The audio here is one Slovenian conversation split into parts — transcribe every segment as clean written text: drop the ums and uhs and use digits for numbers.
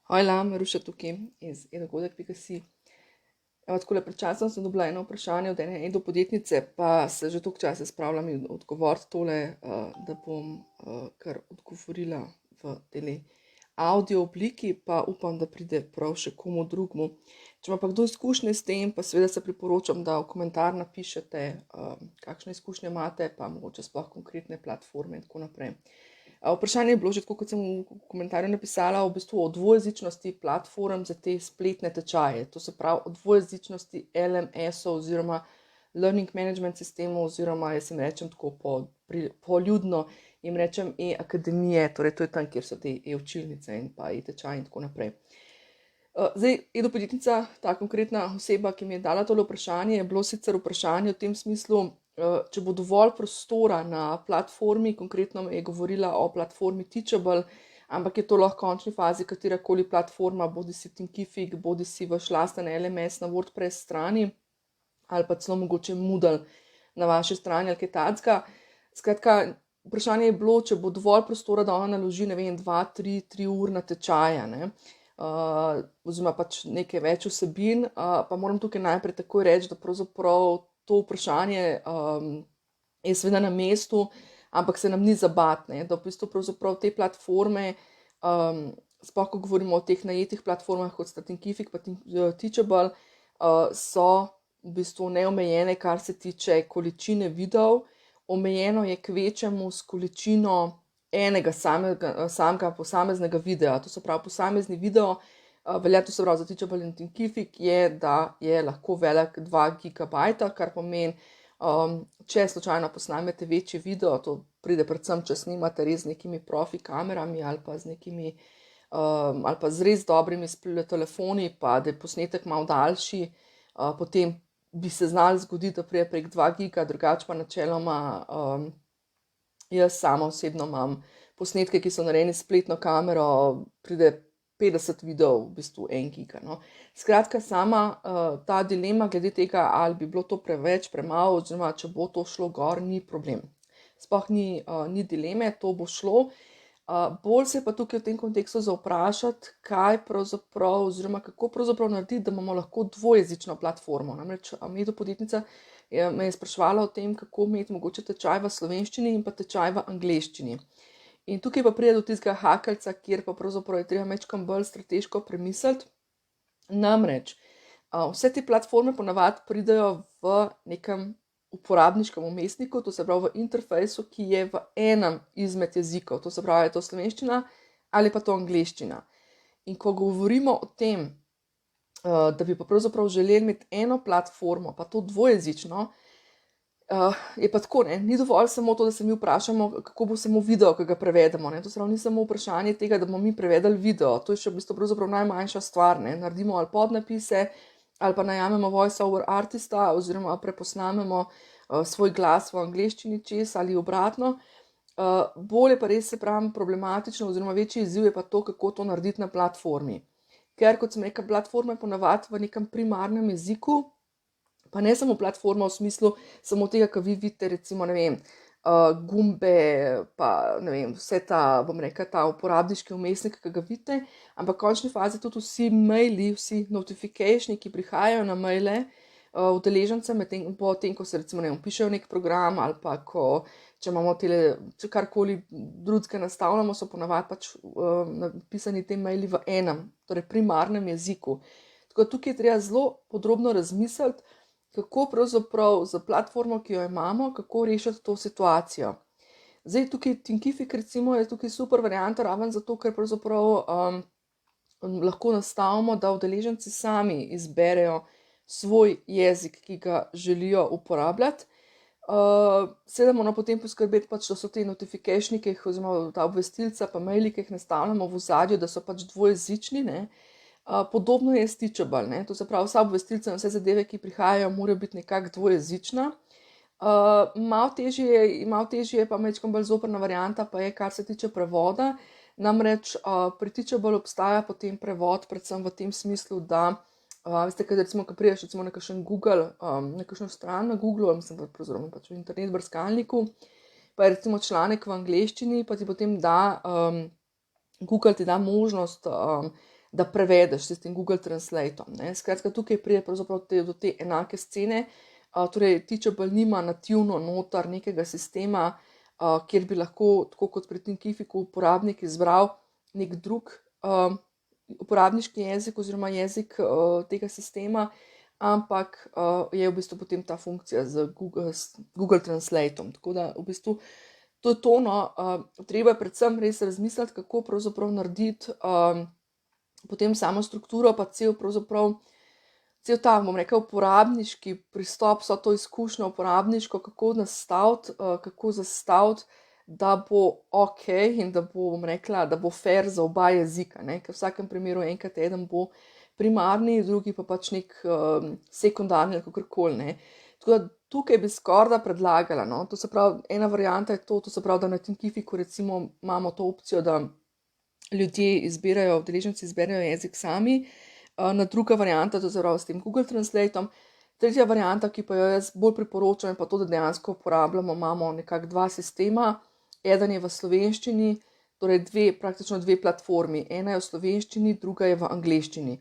Hojla, Maruša tukaj iz edogodek.si. Evo, takole pred časom sem dobila eno vprašanje od ene podjetnice, pa se že toliko časa spravljam in odgovoriti tole, da bom kar odgovorila v tele audio obliki, pa upam, da pride prav še komu drugmu. Če ima pa kdo izkušnje s tem, pa seveda se priporočam, da v komentar napišete, kakšne izkušnje imate, pa mogoče sploh konkretne platforme in tako naprej. Vprašanje je bilo že tako, kot sem v komentarju napisala, v bistvu o dvojezičnosti platform za te spletne tečaje. To se pravi o dvojezičnosti LMS-ov oziroma Learning Management sistemov oziroma, jaz jim rečem tako poljudno, jim rečem e-akademije, torej to je tam, kjer so te e-učilnice in pa e-tečaji in tako naprej. Zdaj, e-podjetnica, ta konkretna oseba, ki mi je dala tole vprašanje, je bilo sicer vprašanje v tem smislu, če bo dovolj prostora na platformi, konkretno je govorila o platformi Teachable, ampak je to lahko v končni fazi katerakoli platforma, bodi si Thinkific, bodi si vaš lasten LMS na WordPress strani, ali pa celo mogoče Moodle na vaši strani ali kaj takega. Skratka, vprašanje je bilo, če bo dovolj prostora, da ona naloži, ne vem, 2-3 urna tečaja, ne? Oziroma pač nekaj več vsebin, pa moram tukaj najprej takoj reči, da pravzaprav to vprašanje je seveda na mestu, ampak se nam ni zabat, ne? Da v bistvu pravzaprav te platforme, sploh ko govorimo o teh najetih platformah, kot sta Thinkific pa Teachable, so v bistvu neomejene, kar se tiče količine videov, omejeno je kvečemu s količino enega samega posameznega videa, to se pravi posamezni video, velja to se pravi za Teachable in Thinkific, je, da je lahko velik 2 GB, kar pomeni, če slučajno posnamete večji video, to pride predvsem, če snimate res z nekimi profi kamerami ali pa z nekimi, ali pa z res dobrimi telefoni, pa da je posnetek malo daljši, potem bi se znalo zgoditi, da pride prek 2 GB, drugače pa načeloma, jaz sama osebno imam posnetke, ki so narejeni s spletno kamero, pride 50 videov, v bistvu 1 giga, no. Skratka, sama ta dilema glede tega, ali bi bilo to preveč, premalo, oziroma če bo to šlo gor, ni problem. Sploh ni dileme, to bo šlo. Bolj se pa tukaj v tem kontekstu zavprašati, kaj pravzaprav oziroma kako pravzaprav narediti, da imamo lahko dvojezično platformo. Namreč podjetnica me je spraševala o tem, kako imeti mogoče tečaj v slovenščini in pa tečaj v angleščini. In tukaj pa pride do tistega hakeljca, kjer pa pravzaprav je treba majčkeno bolj strateško premisliti. Namreč, vse te platforme ponavadi pridejo v nekem uporabniškem vmesniku, to se pravi v interfejsu, ki je v enem izmed jezikov, to se pravi, je to slovenščina ali pa to angleščina. In ko govorimo o tem, da bi pa pravzaprav želeli imeti eno platformo, pa to dvojezično, je pa tako, ne, ni dovolj samo to, da se mi vprašamo, kako bo samo video, ki ga prevedemo, ne, to se pravi, ni samo vprašanje tega, da bomo mi prevedli video, to je še v bistvu pravzaprav najmanjša stvar, ne, naredimo ali podnapise, ali pa najamemo voice-over artista, oziroma preposnamemo svoj glas v angleščini čez ali obratno. Bolj je pa res, se pravi, problematično oziroma večji izziv je pa to, kako to narediti na platformi. Ker, kot sem rekla, platforma je ponavadi v nekem primarnem jeziku, pa ne samo platforma v smislu samo tega, kar vi vidite, recimo, ne vem, gumbe, pa ne vem, vse ta, bom rekla, ta uporabniški vmesnik, ki ga vidite, ampak v končni fazi tudi vsi maili, vsi notificationi, ki prihajajo na maile udeležencem, po tem, ko se recimo, ne vem, pišejo nek program ali pa če imamo če karkoli drugega nastavljamo, so ponavadi pač napisani te maili v enem, torej primarnem jeziku. Tako da tukaj je treba zelo podrobno razmisliti, kako pravzaprav za platformo, ki jo imamo, kako rešiti to situacijo. Zdaj, tukaj Thinkific recimo je tukaj super varianta, raven zato, ker pravzaprav lahko nastavimo, da udeleženci sami izberejo svoj jezik, ki ga želijo uporabljati. Seveda moramo potem poskrbeti pač, da so te notificationi, oziroma ta obvestilca pa maili, ki jih nastavljamo v ozadju, da so pač dvojezični, ne. Podobno je s Teachable, ne, to se pravi, vsa obvestilca in vse zadeve, ki prihajajo, morajo biti nekako dvojezična. Malo težje je pa majčkeno bolj zoprna varianta, pa je, kar se tiče prevoda. Namreč pri Teachable obstaja potem prevod, predvsem v tem smislu, da veste, kad recimo, ko priješ recimo na kakšen Google, na kakšno stran na Google, mislim, pravzaprav pač v internet brskalniku, pa je recimo članek v angleščini, pa ti potem da Google ti da možnost, da prevedeš s tem Google Translatom. Skratka, tukaj pride pravzaprav do te enake scene, torej Teachable nima nativno notar nekega sistema, kjer bi lahko, tako kot pri Thinkificu, uporabnik izbral nek drug uporabniški jezik oziroma jezik tega sistema, ampak je v bistvu potem ta funkcija z Google Translatom. Tako da v bistvu to je to, treba je predvsem res razmisliti, kako pravzaprav narediti potem samo strukturo, pa cel ta, bom rekel, uporabniški pristop, vso to izkušnjo uporabniško, kako nastaviti, kako zastaviti, da bo ok in da bo, bom rekla, da bo fair za oba jezika, ker v vsakem primeru enkrat eden bo primarni, drugi pa pač nek sekundarni ali kakorkoli. Tako da tukaj bi skoraj predlagala, to se pravi, ena varianta je to se pravi, da na Thinkificu recimo imamo to opcijo, da ljudje udeleženci izberejo jezik sami, na druga varianta, to se pravi s tem Google Translatom. Tretja varianta, ki pa jo jaz bolj priporočam, je pa to, da dejansko uporabljamo, imamo nekako dva sistema, eden je v slovenščini, torej praktično dve platformi, ena je v slovenščini, druga je v angleščini.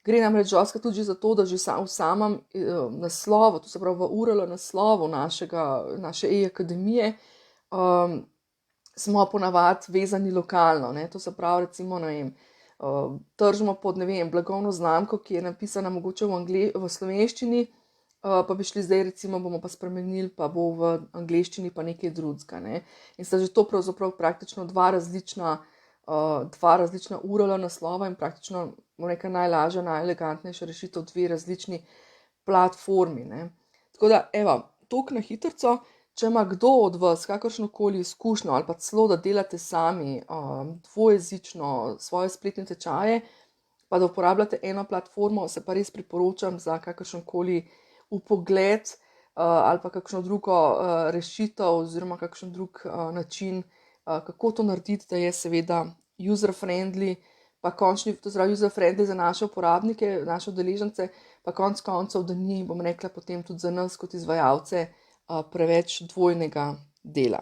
Gre namreč dostikrat tudi za to, da že v samem naslovu, to se pravi v URL naslovu naše e-akademije, smo ponavadi vezani lokalno, to se pravi recimo, tržimo pod, blagovno znamko, ki je napisana mogoče v slovenščini, pa bi šli zdaj recimo, bomo pa spremenili, pa bo v angleščini pa nekaj drugega. In sta že to pravzaprav praktično dva različna URL naslova in praktično, bom rekel, najlažja, najelegantnejša rešitev, dve različni platformi. Tako da, toliko na hitrico. Če ima kdo od vas kakršnokoli izkušnjo ali pa celo, da delate sami dvojezično svoje spletne tečaje, pa da uporabljate eno platformo, se pa res priporočam za kakršenkoli vpogled ali pa kakšno drugo rešitev oziroma kakšen drug način, kako to narediti, da je seveda user-friendly, pa user-friendly za naše uporabnike, naše udeležence, pa konec koncev, da ni, bom rekla, potem tudi za nas kot izvajalce preveč dvojnega dela.